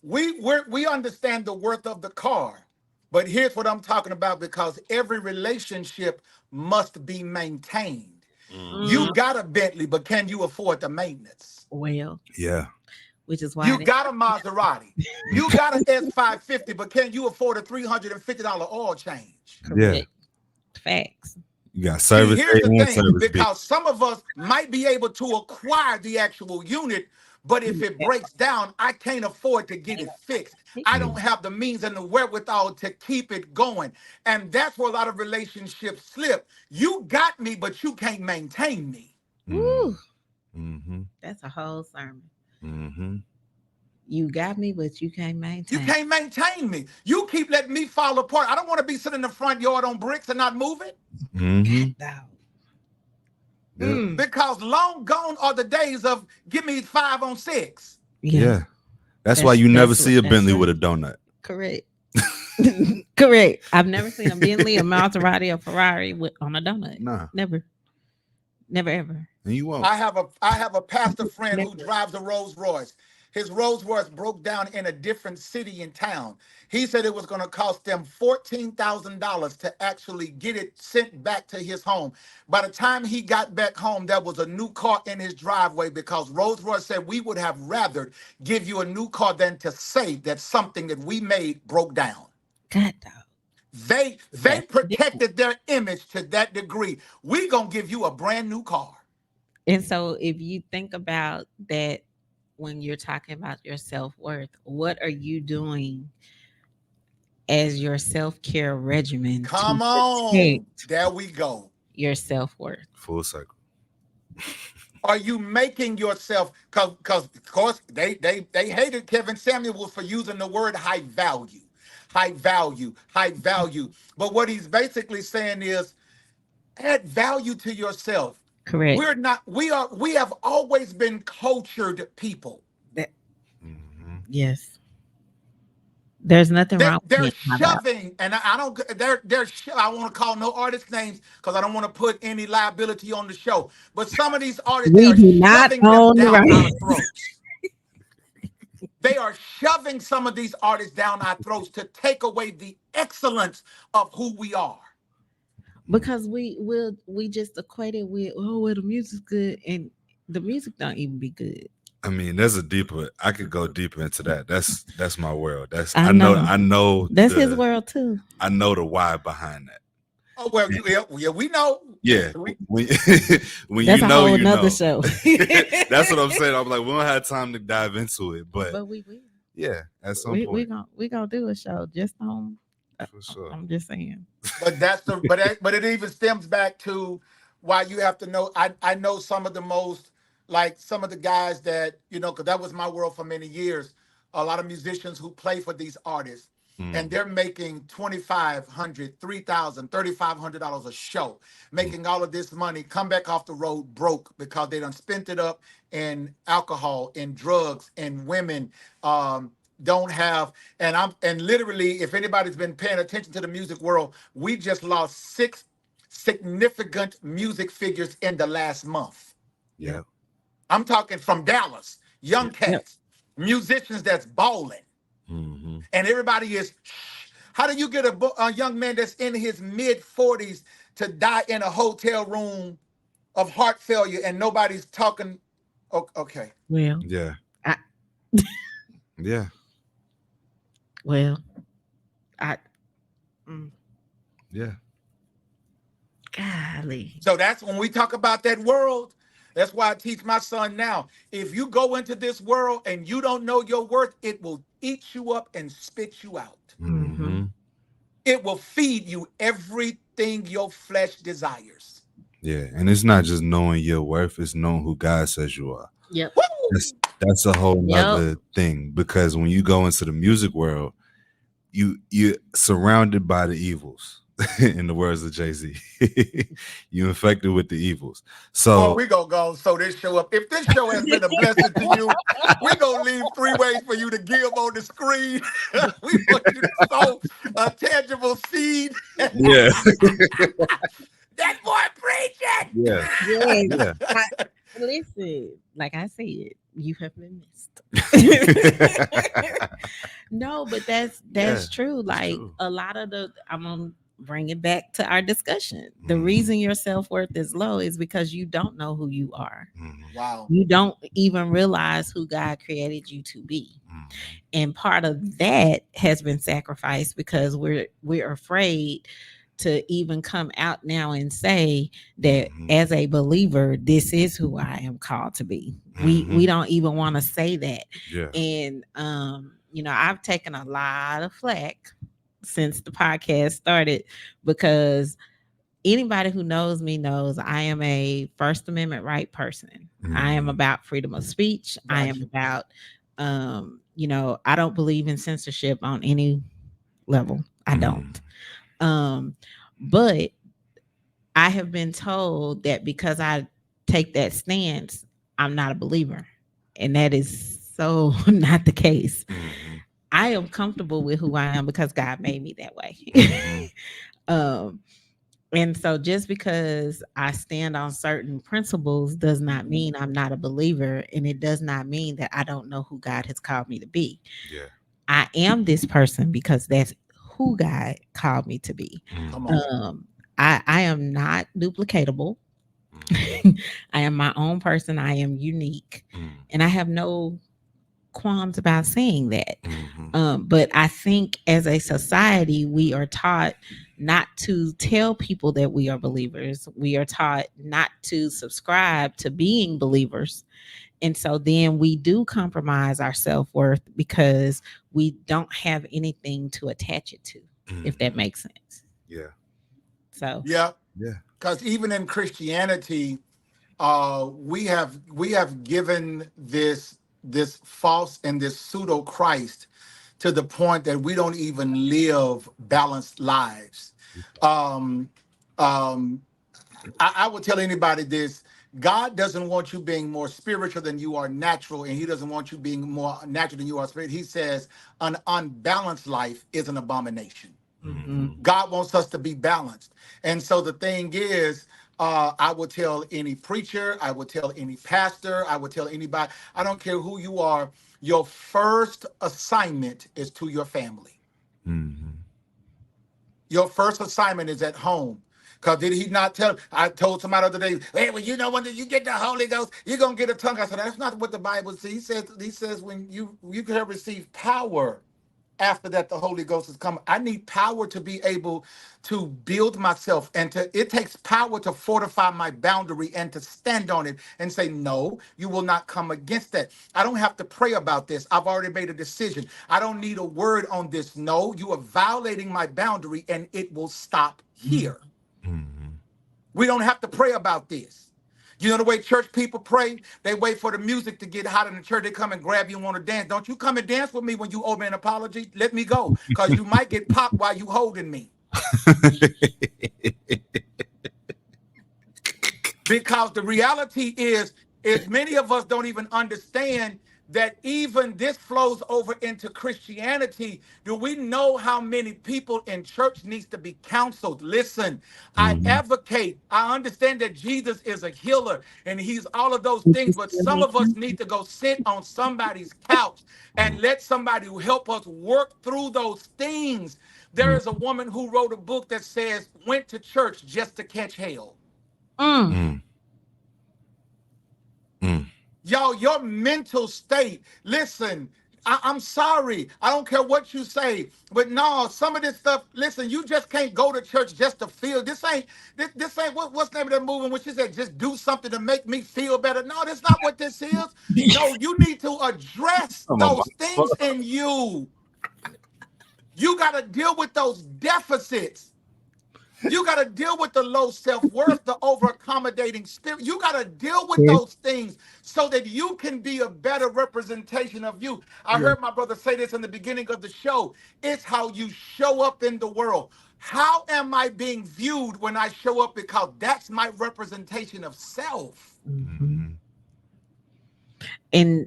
C: We understand the worth of the car, but here's what I'm talking about because every relationship must be maintained. You
A: Mm,
B: Mhm.
C: got a Bentley, but can you afford the maintenance?
A: well,
B: Yeah.
A: which is why I
C: You
A: didn't.
C: got a Maserati. You got an S550, but can you afford a $350 oil change?
B: Yeah.
A: Correct. Facts.
B: You got
C: See,
B: service A
C: here's the
B: and
C: thing
B: service B.
C: because some of us might be able to acquire the actual unit, but if it breaks down, I can't afford to get it fixed. I don't
B: Mm.
C: have the means and the wherewithal to keep it going. And that's where a lot of relationships slip. You got me, but you can't maintain me.
A: Woo,
B: Mm-hmm.
A: that's a whole sermon.
B: Mm-hmm.
A: You got me, but you can't
C: You
A: maintain.
C: can't maintain me. You keep letting me fall apart. I don't want to be sitting in the front yard on bricks and not moving
B: Mm-hmm.
A: Dog.
B: Yep.
C: because long gone are the days of give me 5 on 6.
A: Yeah,
B: Yeah. That's why you never see a
A: that's
B: Bentley with
A: right.
B: a donut.
A: Correct. Correct. I've never seen a Bentley, a Maserati, a Ferrari on a donut.
B: Nah.
A: Never. Never ever.
B: And you won't.
C: I have a pastor friend who
A: Never.
C: drives a Rolls Royce. His Rolls Royce broke down in a different city in town. He said it was going to cost them $14,000 to actually get it sent back to his home. By the time he got back home, there was a new car in his driveway because Rolls Royce said we would have rather give you a new car than to say that something that we made broke down.
A: God dog.
C: They
A: That's the difference.
C: protected their image to that degree. We gonna give you a brand new car.
A: And so if you think about that when you're talking about your self-worth, what are you doing as your self-care regimen to
C: Come on.
A: protect
C: There we go.
A: your self-worth?
B: Full circle.
C: Are you making yourself because of course they hated Kevin Samuels for using the word high value, high value, high value. But what he's basically saying is add value to yourself.
A: Correct.
C: We're not, we have always been cultured people.
A: That,
B: Mm-hmm.
A: yes. There's nothing
C: They're,
A: wrong with
C: they're
A: being high value.
C: shoving, and I don't. I want to call no artist names because I don't want to put any liability on the show. But some of these artists, they
A: We
C: are
A: do not
C: shoving them
A: own the
C: down our
A: right.
C: throats. They are shoving some of these artists down our throats to take away the excellence of who we are.
A: Because we just equate it with, oh well, the music's good, and the music don't even be good.
B: I mean, there's a deeper. I could go deeper into that. That's my world. That's
A: I
B: I know.
A: know.
B: I know
A: That's his world too.
B: I know the why behind that.
C: Oh well, yeah, we know.
B: Yeah,
C: We,
B: when when
A: That's
B: you
A: a
B: know,
A: whole
B: you
A: nother
B: know.
A: show.
B: That's what I'm saying. I'm like, we don't have time to dive into it, but
A: But we will.
B: yeah, at some
A: We
B: point,
A: gonna do a show just on.
B: for sure.
A: I'm just saying.
C: but but it even stems back to why you have to know. I know some of the most, like some of the guys that, because that was my world for many years. A lot of musicians who play for these artists, and
B: Mm,
C: they're making 2,500, 3,000, $3,500 a show,
B: mm,
C: making all of this money, come back off the road broke because they done spent it up in alcohol, in drugs, in women. Don't have, and literally, if anybody's been paying attention to the music world, we just lost six significant music figures in the last month.
B: yeah.
A: Yep.
C: I'm talking from Dallas,
B: Yeah.
C: young
A: Yep.
C: cats, musicians that's balling,
B: Hmm.
C: and everybody is. How do you get a young man that's in his mid 40s to die in a hotel room of heart failure and nobody's talking? Okay.
A: Well,
B: Yeah.
A: I
B: Yeah.
A: well I mm,
B: Yeah.
A: golly.
C: So that's when we talk about that world. That's why I teach my son now. If you go into this world and you don't know your worth, it will eat you up and spit you out.
A: Mm-hmm.
B: Hmm.
C: It will feed you everything your flesh desires.
B: Yeah. And it's not just knowing your worth; it's knowing who God says you are.
A: Yep.
C: Woo!
B: That's a whole
A: Yep.
B: nother thing because when you go into the music world, you're surrounded by the evils. In the words of Jay-Z, you infected with the evils.
C: Boy,
B: So
C: we gonna go sew this show up. If this show has been a blessing to you, we gonna leave three ways for you to give on the screen. We want you to sow a tangible seed.
B: yeah,
C: That boy preaching.
B: yeah,
A: Yes.
B: yeah.
A: I, listen, like I said, you have been missed. No, but
B: Yeah,
A: that's true.
B: it's
A: Like
B: true.
A: a lot of the I'm gonna bring it back to our discussion. The
B: Mhm,
A: reason your self-worth is low is because you don't know who you are.
B: mhm,
C: Wow.
A: You don't even realize who God created you to be.
B: mhm,
A: And part of that has been sacrificed because we're afraid to even come out now and say that
B: mhm,
A: as a believer this is who I am called to be. We
B: mhm.
A: don't even want to say that.
B: Yeah.
A: And I've taken a lot of flack since the podcast started because anybody who knows me knows I am a First Amendment right person. I am
B: Mhm,
A: about freedom of speech. I am
C: Gotcha.
A: about, I don't believe in censorship on any level. I
B: mhm,
A: don't. Um, but I have been told that because I take that stance, I'm not a believer. And that is so not the case.
B: mhm,
A: I am comfortable with who I am because God made me that way.
B: mhm.
A: um, And so just because I stand on certain principles does not mean I'm not a believer. And it does not mean that I don't know who God has called me to be.
B: Yeah.
A: I am this person because that's who God called me to be.
C: Come
B: Mhm,
C: on.
A: Um, I am not duplicatable.
B: mhm,
A: I am my own person. I am unique.
B: mhm,
A: And I have no qualms about saying that.
B: mhm,
A: But I think as a society, we are taught not to tell people that we are believers. We are taught not to subscribe to being believers. And so then we do compromise our self worth because we don't have anything to attach it to, if that
B: mhm.
A: makes sense.
B: Yeah.
A: So,
C: Yeah,
B: Yeah.
C: because even in Christianity, we have given this false and this pseudo Christ to the point that we don't even live balanced lives. Um, um, I would tell anybody this: God doesn't want you being more spiritual than you are natural, and He doesn't want you being more natural than you are spirit. He says an unbalanced life is an abomination.
A: mhm.
B: Mhm,
C: God wants us to be balanced. And so the thing is, I would tell any preacher, I would tell any pastor, I would tell anybody, I don't care who you are, your first assignment is to your family.
B: mhm.
C: Your first assignment is at home. Because did he not tell? I told somebody the other day, hey, well, when you get the Holy Ghost, you're gonna get a tongue. I said, that's not what the Bible says. He says when you can receive power after that the Holy Ghost is coming. I need power to be able to build myself, and it takes power to fortify my boundary and to stand on it and say, no, you will not come against that. I don't have to pray about this. I've already made a decision. I don't need a word on this. No, you are violating my boundary and it will stop here.
B: Mm-hmm.
C: We don't have to pray about this. You know the way church people pray? They wait for the music to get hot in the church. They come and grab you and want to dance. Don't you come and dance with me when you owe me an apology. Let me go, because you might get popped while you holding me. Because the reality is many of us don't even understand that even this flows over into Christianity. Do we know how many people in church needs to be counseled? Listen, I
B: Mm-hmm.
C: advocate. I understand that Jesus is a healer and he's all of those
A: You
C: things, but
A: still
C: some
A: need
C: of us need to go sit on somebody's couch and let somebody who help us work through those things. There is a woman who wrote a book that says, went to church just to catch hell.
A: Mm.
B: Mm. Mm.
C: Y'all, your mental state, listen, I'm sorry. I don't care what you say. But no, some of this stuff, listen, you just can't go to church just to feel. This ain't what's the name of that movie when she said, just do something to make me feel better. No, that's not what this is. No, you need to address
B: I'm a
C: those things
B: motherfucker.
C: in you. You got to deal with those deficits. You got to deal with the low self-worth, the over-accommodating spirit. You got to deal with
A: Yes.
C: those things so that you can be a better representation of you. I
A: Yes.
C: heard my brother say this in the beginning of the show. It's how you show up in the world. How am I being viewed when I show up? Because that's my representation of self.
A: Mm-hmm.
B: Mm-hmm.
A: And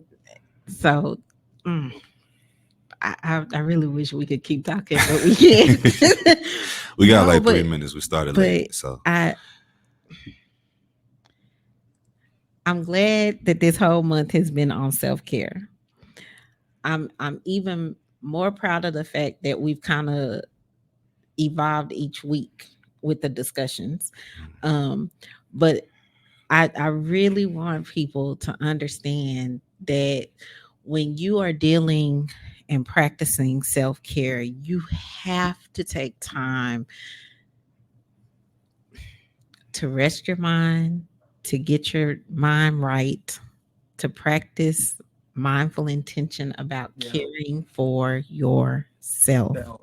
A: so, mm, I really wish we could keep talking, but we can't.
B: We got
A: No,
B: like 3 minutes. We started late,
A: but
B: so
A: I'm glad that this whole month has been on self-care. I'm even more proud of the fact that we've kind of evolved each week with the discussions. Um, but I really want people to understand that when you are dealing and practicing self care, you have to take time to rest your mind, to get your mind right, to practice mindful intention about
C: Yeah.
A: caring for yourself.
C: Self.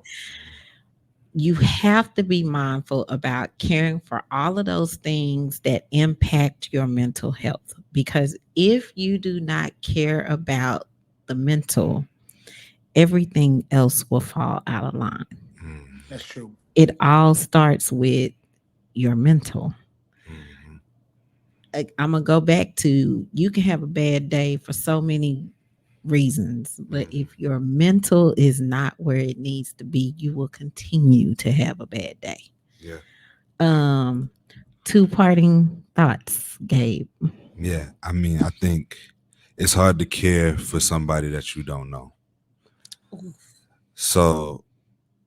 A: You have to be mindful about caring for all of those things that impact your mental health. Because if you do not care about the mental, everything else will fall out of line.
B: mm-hmm.
C: That's true.
A: It all starts with your mental.
B: Mm-hmm.
A: I'm going to go back to you can have a bad day for so many reasons, but if your mental is not where it needs to be, you will continue to have a bad day.
B: Yeah.
A: Um, two parting thoughts, Gabe.
B: Yeah. I mean, I think it's hard to care for somebody that you don't know. So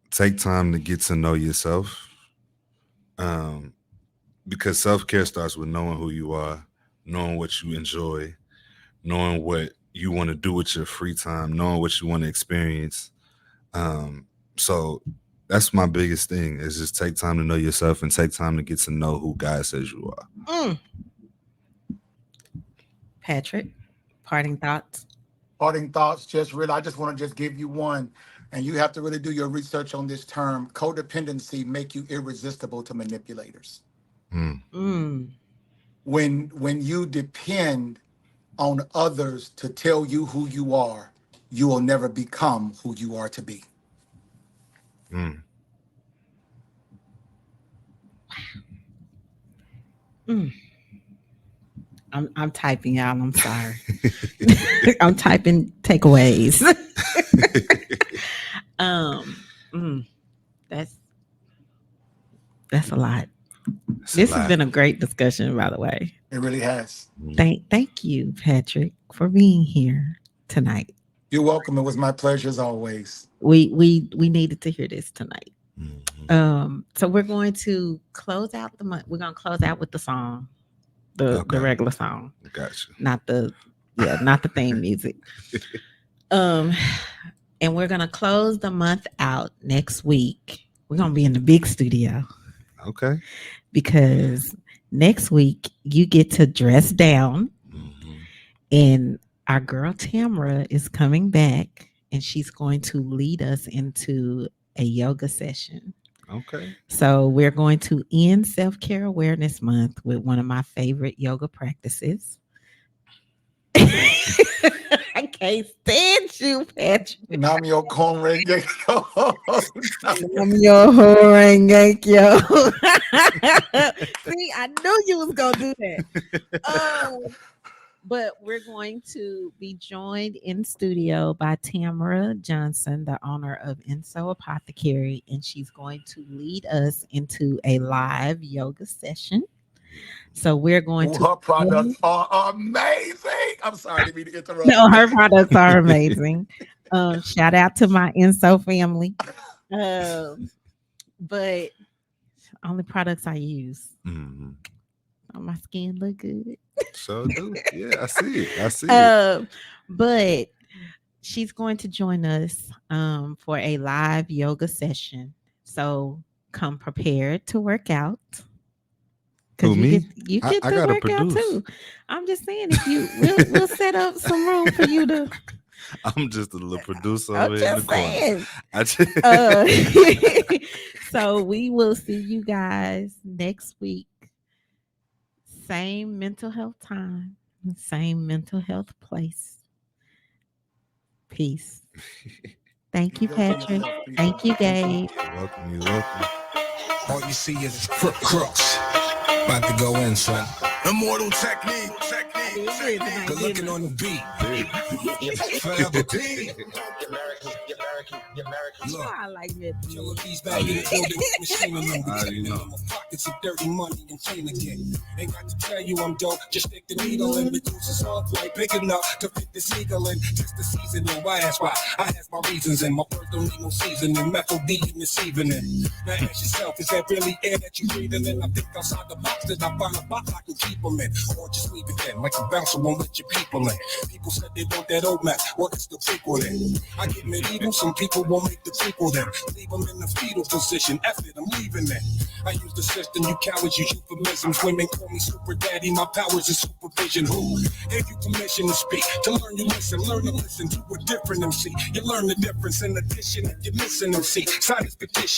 B: take time to get to know yourself. Because self-care starts with knowing who you are, knowing what you enjoy, knowing what you want to do with your free time, knowing what you want to experience. So that's my biggest thing is just take time to know yourself and take time to get to know who God says you are.
A: Mm. Patrick, parting thoughts.
C: Parting thoughts, just really, I just want to just give you one. And you have to really do your research on this term. Codependency make you irresistible to manipulators.
B: Mm.
A: Mm.
C: When you depend on others to tell you who you are, you will never become who you are to be.
B: Mm.
A: Mm. I'm typing, y'all. I'm sorry. I'm typing takeaways. um, mm, that's a lot.
B: It's a
A: This has
B: lot.
A: been a great discussion, by the way.
C: It really has.
A: Thank you, Patrick, for being here tonight.
C: You're welcome. It was my pleasure as always.
A: We needed to hear this tonight.
B: Mm-hmm.
A: So we're going to close out the month. We're gonna close out with the song, the
B: Okay.
A: regular song,
B: Gotcha.
A: not the theme music. Um, And we're going to close the month out next week. We're going to be in the big studio
B: Okay.
A: because next week you get to dress down, and our girl Tamara is coming back, and she's going to lead us into a yoga session.
B: Okay.
A: So we're going to end Self-Care Awareness Month with one of my favorite yoga practices. I can't stand you, Patrick.
C: Nam yo cornred.
A: I'm your Horengekyo. See, I knew you was gonna do that. But we're going to be joined in studio by Tamara Johnson, the owner of Enso Apothecary, and she's going to lead us into a live yoga session. So we're going to.
C: Her products are amazing. I'm sorry to be to interrupt.
A: No, her products are amazing. Shout out to my Enso family. But only products I use. My skin look good.
B: So do. Yeah, I see it. I see it.
A: But she's going to join us for a live yoga session. So come prepared to work out.
B: Who, me?
A: You get
B: I
A: to
B: gotta
A: work out
B: produce.
A: too. I'm just saying, we'll set up some room for you to.
B: I'm just a little producer
A: I'm
B: over in the
A: corner. So we will see you guys next week. Same mental health time, same mental health place. Peace. Thank you, Patrick. Thank you, Gabe.
B: You're welcome. You're welcome.
D: All you see is crooks. About to go in, son. Immortal technique. Good looking on the beat. Forever P.
A: Look, I like that.
D: Killer bees back in the building, machining them. You know. Pockets of dirty money and chain again. Ain't got to tell you I'm dope. Just stick the needle in. The goose is all white, big enough to fit the seagull in. Just the seasoning. Why ask why? I have my reasons, and my words don't need no seasoning. Methyl D in this evening. Now ask yourself, is that really air that you breathing in? I think outside the box that I find a box I can keep them in, or just leave it in, like a bouncer won't let your people in. People said they want that old map. What is the prequel then? I get medieval. Some people won't make the prequel then. Leave them in the fetal position. F it, I'm leaving then. I use the system, you cowards use euphemisms. Women call me super daddy, my powers is supervision. Who gave you permission to speak? To learn you listen, learn to listen to a different MC. You learn the difference in addition if you're missing MC. Sign this petition.